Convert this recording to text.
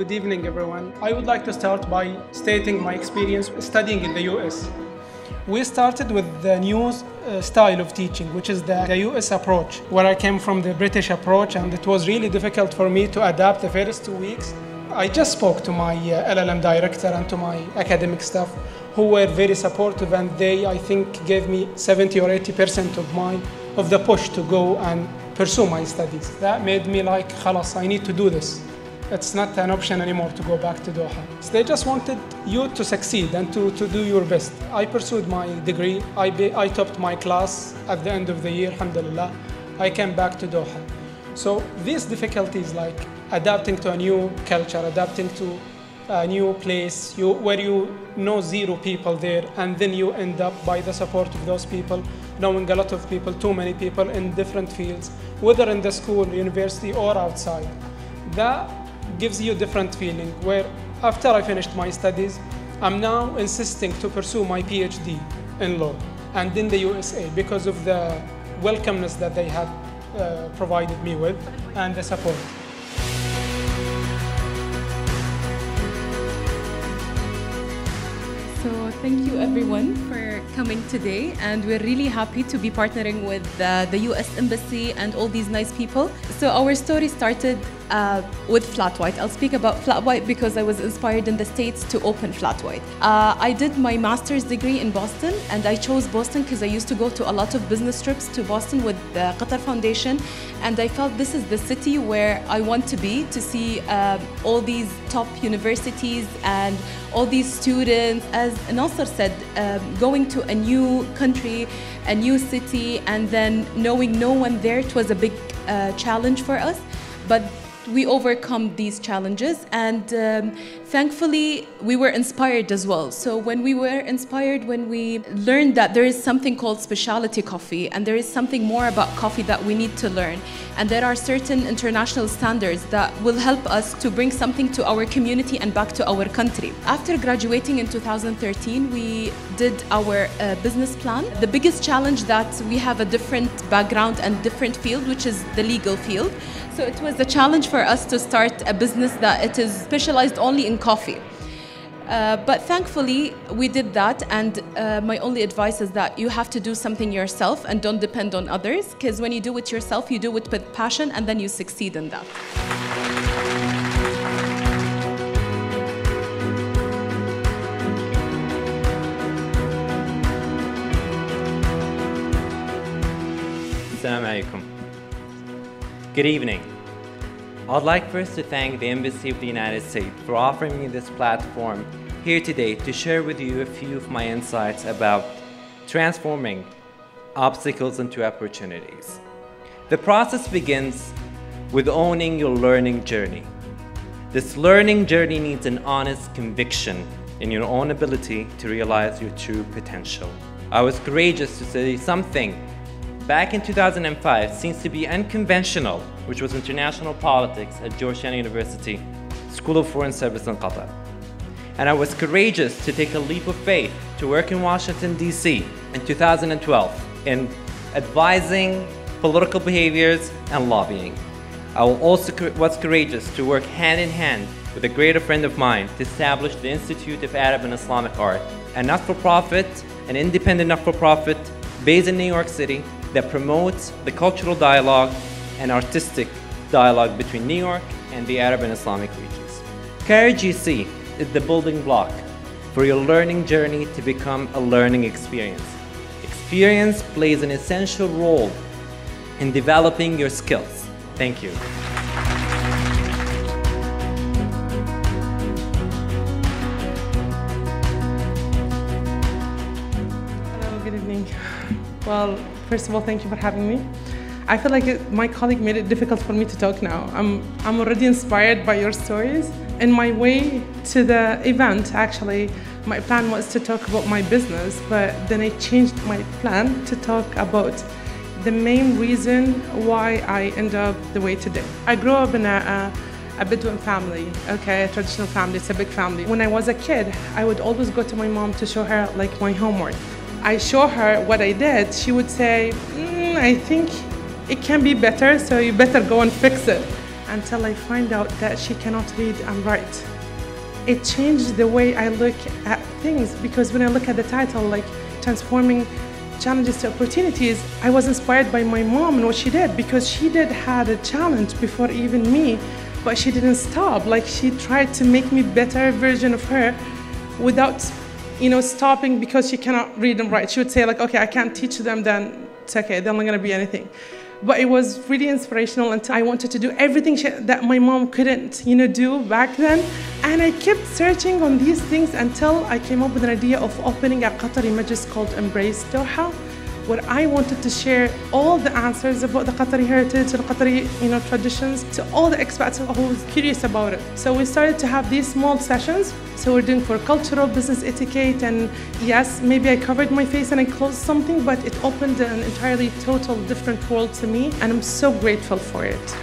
Good evening, everyone. I would like to start by stating my experience studying in the US. We started with the new style of teaching, which is the US approach, where I came from the British approach, and it was really difficult for me to adapt the first 2 weeks. I just spoke to my LLM director and to my academic staff, who were very supportive, and they, I think, gave me 70 or 80% of the push to go and pursue my studies. That made me like, khalas, I need to do this. It's not an option anymore to go back to Doha. So they just wanted you to succeed and to do your best. I pursued my degree. I topped my class at the end of the year, alhamdulillah. I came back to Doha. So these difficulties, like adapting to a new culture, adapting to a new place where you know zero people there, and then you end up, by the support of those people, knowing a lot of people, too many people in different fields, whether in the school, university, or outside. That gives you a different feeling, where after I finished my studies, I'm now insisting to pursue my PhD in law and in the USA because of the welcomeness that they had provided me with and the support. So thank you everyone for coming today, and we're really happy to be partnering with the US Embassy and all these nice people. So our story started with Flat White. I'll speak about Flat White because I was inspired in the States to open Flat White. I did my master's degree in Boston, and I chose Boston because I used to go to a lot of business trips to Boston with the Qatar Foundation, and I felt this is the city where I want to be, to see all these top universities and all these students. As Nasser said, going to a new country, a new city, and then knowing no one there, it was a big challenge for us. But we overcome these challenges, and thankfully we were inspired as well. So when we were inspired, when we learned that there is something called specialty coffee, and there is something more about coffee that we need to learn, and there are certain international standards that will help us to bring something to our community and back to our country. After graduating in 2013, we did our business plan. The biggest challenge that we have a different background and different field, which is the legal field. So it was a challenge for us to start a business that it is specialized only in coffee. But thankfully, we did that, and my only advice is that you have to do something yourself and don't depend on others, because when you do it yourself, you do it with passion, and then you succeed in that. Assalamu alaikum. Good evening. I'd like first to thank the Embassy of the United States for offering me this platform here today to share with you a few of my insights about transforming obstacles into opportunities. The process begins with owning your learning journey. This learning journey needs an honest conviction in your own ability to realize your true potential. I was courageous to study something back in 2005 seems to be unconventional, which was international politics at Georgetown University, School of Foreign Service in Qatar. And I was courageous to take a leap of faith to work in Washington, D.C. in 2012 in advising political behaviors and lobbying. I also was courageous to work hand in hand with a greater friend of mine to establish the Institute of Arab and Islamic Art, a not-for-profit, an independent not-for-profit based in New York City that promotes the cultural dialogue and artistic dialogue between New York and the Arab and Islamic regions. Courage, you see, is the building block for your learning journey to become a learning experience. Experience plays an essential role in developing your skills. Thank you. Hello, good evening. Well, first of all, thank you for having me. I feel like my colleague made it difficult for me to talk now. I'm already inspired by your stories. In my way to the event, actually, my plan was to talk about my business, but then I changed my plan to talk about the main reason why I end up the way today. I grew up in a Bedouin family, okay, a traditional family, it's a big family. When I was a kid, I would always go to my mom to show her like my homework. I show her what I did, she would say, I think it can be better, so you better go and fix it. until I find out that she cannot read and write. It changed the way I look at things, because when I look at the title, like transforming challenges to opportunities, I was inspired by my mom and what she did, because she had a challenge before even me, but she didn't stop. Like, she tried to make me better version of her without, stopping because she cannot read and write. She would say like, okay, I can't teach them, then it's okay, they're not gonna be anything. But it was really inspirational until I wanted to do everything that my mom couldn't, do back then. And I kept searching on these things until I came up with an idea of opening a Qatari majlis called Embrace Doha, where I wanted to share all the answers about the Qatari heritage and Qatari, traditions to all the expats who was curious about it. So we started to have these small sessions. So we're doing for cultural, business etiquette, and yes, maybe I covered my face and I closed something, but it opened an entirely total different world to me, and I'm so grateful for it.